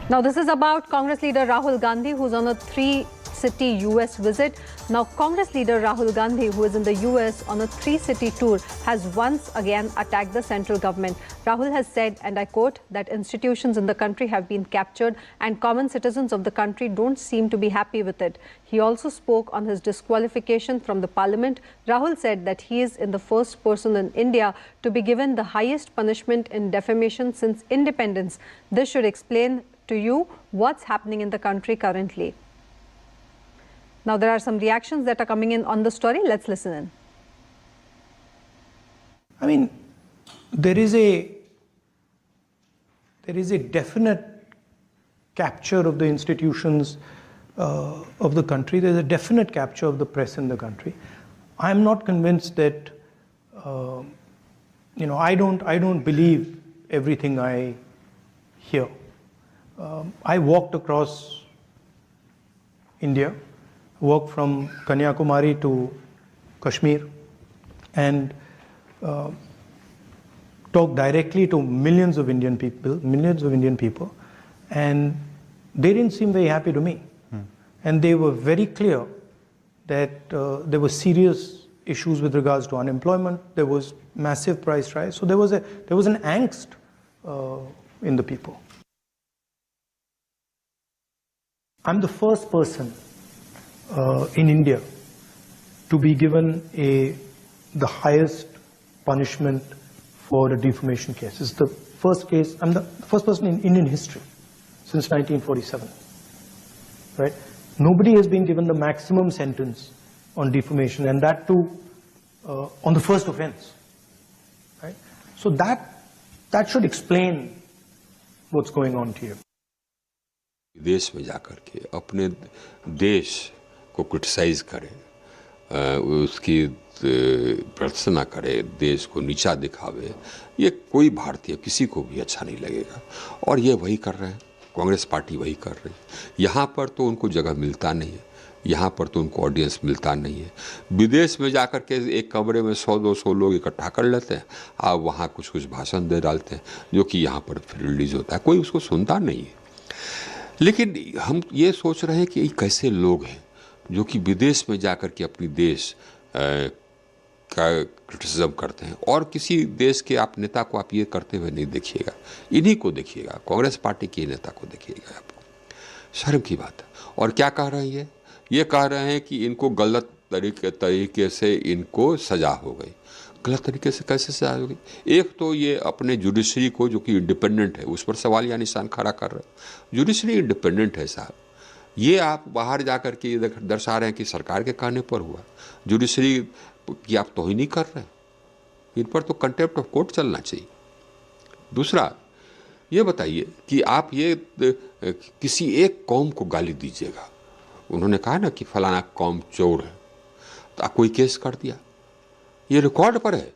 Now, this is about Congress leader Rahul Gandhi, who's on a three-city US visit. Now, Congress leader Rahul Gandhi, who is in the US on a three-city tour, has once again attacked the central government. Rahul has said, and I quote, that institutions in the country have been captured and common citizens of the country don't seem to be happy with it. He also spoke on his disqualification from the parliament. Rahul said that he is the first person in India to be given the highest punishment in defamation since independence. This should explain to you what's happening in the country currently. Now, there are some reactions that are coming in on the story. Let's listen in. I mean, there is a definite capture of the institutions of the country. There is a definite capture of the press in the country. I am not convinced that I don't believe everything I hear. I walked across India, walked from Kanyakumari to Kashmir, and talked directly to millions of Indian people, and they didn't seem very happy to me. And they were very clear that there were serious issues with regards to unemployment. There was massive price rise. So there was an angst in the people. I'm the first person in India to be given the highest punishment for a defamation case. It's the first case. I'm the first person in Indian history since 1947. Right? Nobody has been given the maximum sentence on defamation, and that too on the first offense. Right? So that should explain what's going on here. देश में जाकर के अपने देश को criticise करे, उसकी भर्त्सना करे, देश को नीचा दिखावे, ये कोई भारतीय किसी को भी अच्छा नहीं लगेगा। और ये वही कर रहे हैं, कांग्रेस पार्टी वही कर रही है। यहाँ पर तो उनको जगह मिलता नहीं है, यहाँ पर तो उनको ऑडियंस मिलता नहीं है। विदेश में जाकर के एक कमरे में 100-200 लोग इकट्ठा कर लेते हैं, आप वहाँ कुछ भाषण दे डालते हैं, जो कि यहाँ पर फिर रिलीज होता है, कोई उसको सुनता नहीं है। लेकिन हम ये सोच रहे हैं कि ये कैसे लोग हैं जो कि विदेश में जाकर के अपनी देश का क्रिटिसिज्म करते हैं, और किसी देश के आप नेता को आप ये करते हुए नहीं देखिएगा, इन्हीं को देखिएगा, कांग्रेस पार्टी के नेता को देखिएगा। आपको शर्म की बात है। और क्या कह रहे हैं ये कह रहे हैं कि इनको गलत तरीके से इनको सजा हो गई। गलत तरीके से कैसे सजा हो गई? एक तो ये अपने जुडिशरी को, जो कि इंडिपेंडेंट है, उस पर सवाल या निशान खड़ा कर रहे हैं। जुडिशरी इंडिपेंडेंट है साहब, ये आप बाहर जाकर के दर्शा रहे हैं कि सरकार के कहने पर हुआ। जुडिशरी की आप तौहीन नहीं कर रहे हैं, इन पर तो कंटेम्प्ट ऑफ कोर्ट चलना चाहिए। दूसरा, ये बताइए कि आप ये किसी एक कौम को गाली दीजिएगा, उन्होंने कहा ना कि फलाना कौम चोर है, तो आप कोई केस कर दिया, ये रिकॉर्ड पर है,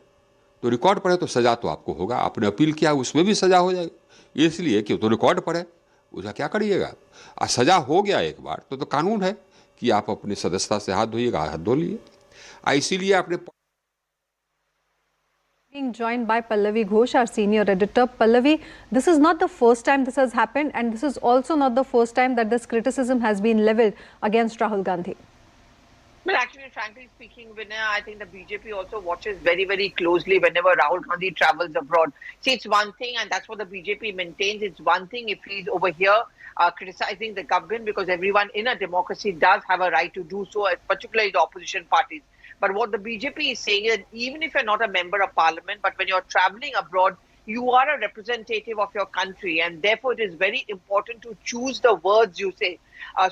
तो रिकॉर्ड पर है तो सज़ा तो आपको होगा। आपने अपील किया, उसमें भी सज़ा हो जाएगी, इसलिए कि तो रिकॉर्ड पर है, उसका क्या करिएगा। सज़ा हो गया एक बार तो कानून है कि आप अपनी सदस्यता से हाथ धोइएगा, हाथ धो लिए। इसीलिए आपने Being joined by Pallavi Ghosh, our senior editor. Pallavi, this is not the first time this has happened, and this is also not the first time that this criticism has been leveled against Rahul Gandhi. Well, actually, frankly speaking, Vinay, I think the BJP also watches very, very closely whenever Rahul Gandhi travels abroad. See, it's one thing, and that's what the BJP maintains. It's one thing if he's over here criticizing the government, because everyone in a democracy does have a right to do so, particularly the opposition parties. But what the BJP is saying is that even if you're not a member of parliament, but when you're traveling abroad, you are a representative of your country, and therefore it is very important to choose the words you say.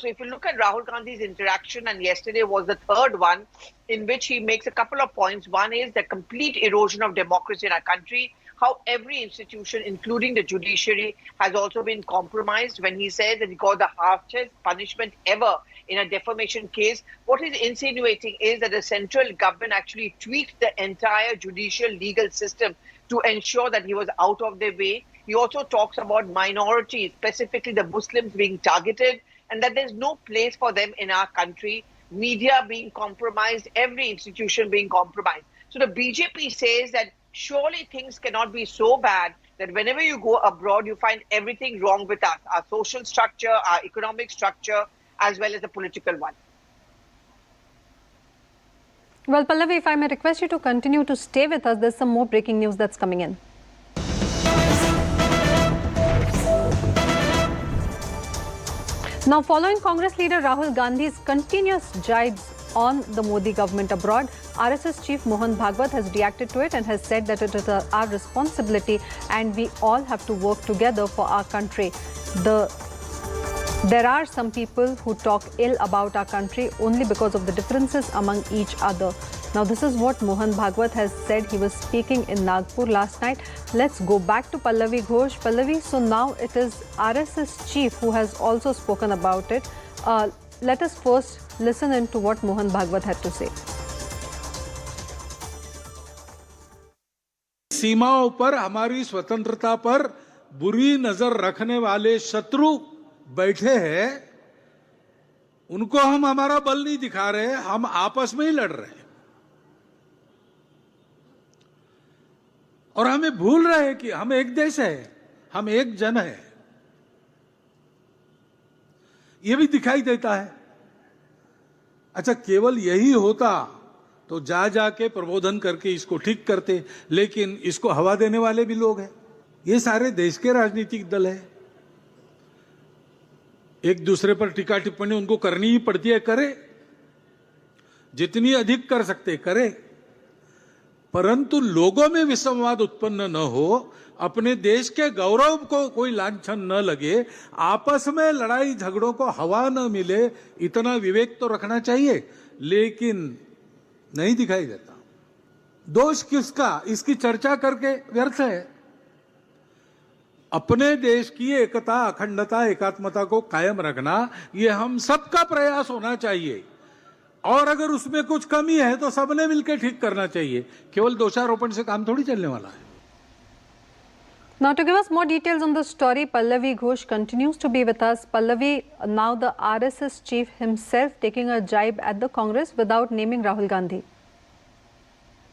So if you look at Rahul Gandhi's interaction, and yesterday was the third one, in which he makes a couple of points. One is the complete erosion of democracy in our country, how every institution, including the judiciary, has also been compromised. When he says that he got the harshest punishment ever in a defamation case, what he's insinuating is that the central government actually tweaked the entire judicial legal system to ensure that he was out of their way. He also talks about minorities, specifically the Muslims, being targeted, and that there's no place for them in our country. Media being compromised, every institution being compromised. So the BJP says that surely things cannot be so bad that whenever you go abroad, you find everything wrong with us, our social structure, our economic structure, as well as the political one. Well, Pallavi, if I may request you to continue to stay with us, there's some more breaking news that's coming in. Now, following Congress leader Rahul Gandhi's continuous jibes on the Modi government abroad, RSS chief Mohan Bhagwat has reacted to it and has said that it is our responsibility and we all have to work together for our country. There are some people who talk ill about our country only because of the differences among each other. Now, this is what Mohan Bhagwat has said. He was speaking in Nagpur last night. Let's go back to Pallavi Ghosh. Pallavi, so now it is RSS chief who has also spoken about it. Let us first listen into what Mohan Bhagwat had to say. सीमाओं पर हमारी स्वतंत्रता पर बुरी नजर रखने वाले शत्रु बैठे हैं, उनको हम हमारा बल नहीं दिखा रहे, हम आपस में ही लड़ रहे हैं और हमें भूल रहे हैं कि हम एक देश है, हम एक जन है। ये भी दिखाई देता है। अच्छा, केवल यही होता तो जाके प्रबोधन करके इसको ठीक करते, लेकिन इसको हवा देने वाले भी लोग हैं। ये सारे देश के राजनीतिक दल है। एक दूसरे पर टीका टिप्पणी उनको करनी ही पड़ती है, करे, जितनी अधिक कर सकते करे, परंतु लोगों में विसंवाद उत्पन्न न हो, अपने देश के गौरव को कोई लांछन न लगे, आपस में लड़ाई झगड़ों को हवा न मिले, इतना विवेक तो रखना चाहिए, लेकिन नहीं दिखाई देता। दोष किसका, इसकी चर्चा करके व्यर्थ है। अपने देश की एकता, अखंडता, एकात्मता को कायम रखना ये हम सबका प्रयास होना चाहिए और अगर उसमें कुछ कमी है तो सबने मिलकर ठीक करना चाहिए। केवल दोषारोपण से काम थोड़ी चलने वाला है। Now, to give us more details on the story, Pallavi Ghosh continues to be with us. Pallavi, now the RSS chief himself taking a jibe at the Congress without naming Rahul Gandhi.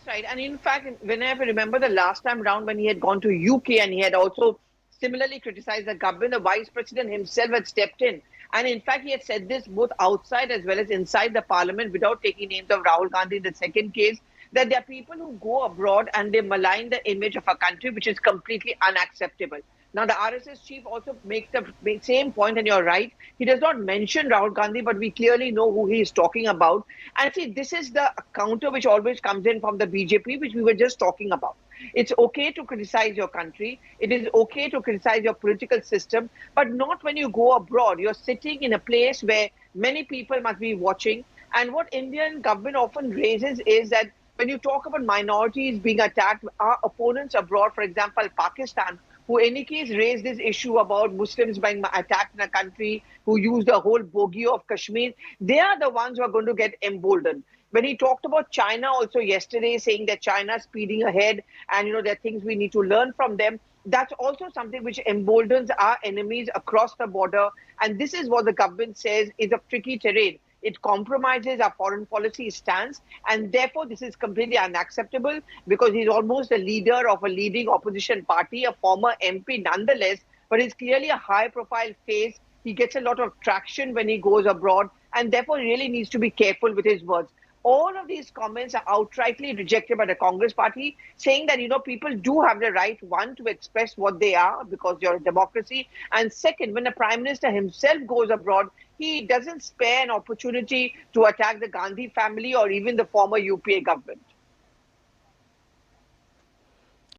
Right, and in fact, when I remember the last time round when he had gone to UK and he had also similarly criticized the government, the vice president himself had stepped in. And in fact, he had said this both outside as well as inside the parliament without taking names of Rahul Gandhi in the second case, that there are people who go abroad and they malign the image of a country, which is completely unacceptable. Now, the RSS chief also makes the same point, and you're right. He does not mention Rahul Gandhi, but we clearly know who he is talking about. And see, this is the counter which always comes in from the BJP, which we were just talking about. It's okay to criticize your country. It is okay to criticize your political system, but not when you go abroad. You're sitting in a place where many people must be watching. And what Indian government often raises is that when you talk about minorities being attacked, our opponents abroad, for example, Pakistan, who in any case raised this issue about Muslims being attacked in a country, who used the whole bogey of Kashmir, they are the ones who are going to get emboldened. When he talked about China also yesterday, saying that China is speeding ahead and, there are things we need to learn from them, that's also something which emboldens our enemies across the border. And this is what the government says is a tricky terrain. It compromises our foreign policy stance, and therefore this is completely unacceptable because he's almost the leader of a leading opposition party, a former MP nonetheless, but he's clearly a high-profile face. He gets a lot of traction when he goes abroad, and therefore really needs to be careful with his words. All of these comments are outrightly rejected by the Congress party, saying that, people do have the right, one, to express what they are because you're a democracy. And second, when the Prime Minister himself goes abroad, he doesn't spare an opportunity to attack the Gandhi family or even the former UPA government.